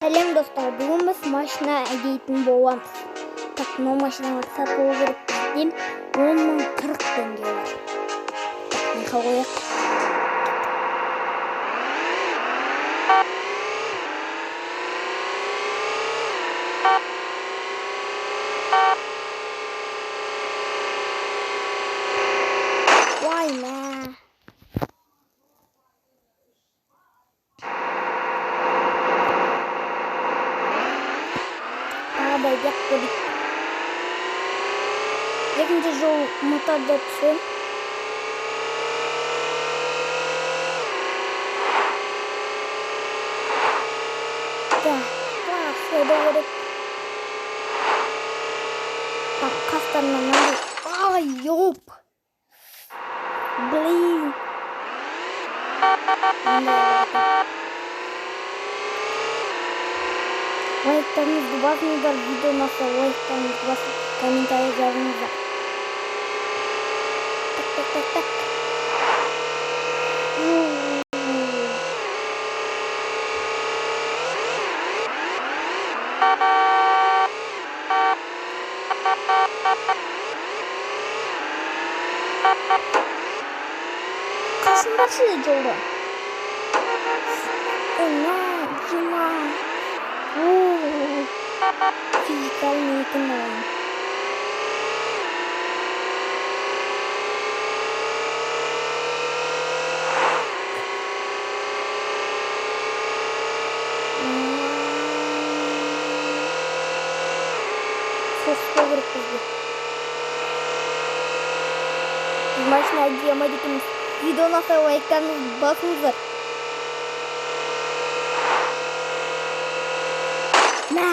Сәлем достар, бүгін біз машина әдейтін боламыз. Так, мынау машинаға сатып алу керек бізден 10.040 теңге бар. Так, неға қояқ. Вай, мә. Дайдақ көрік. Екінші жол моторда түсем. Так, сөйді көрік. Так, қастарынан әлі. Ай, ёп! Блин! Лайктарыңызды басыңыздар, видео ұнаса лайктарыңызды басып, комментарий жазыңыздар. Так. Қасында шы жолда. Дима. Физикальный эконом. Соғыспау керек бізге. Біз машина әдейі етеміз. Видео ұнаса лайктарыңызды басыңыздар. Мә!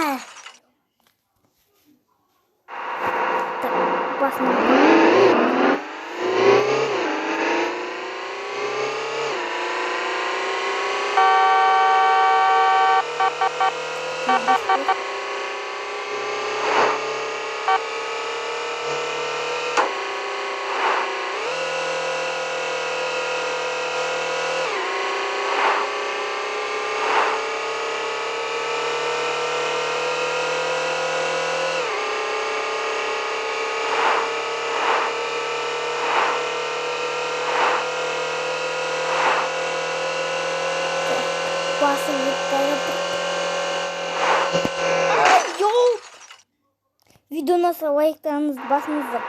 Видеоны лайктарыңызды басыңыздар.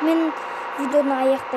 Мен видеоны аяқтаймын.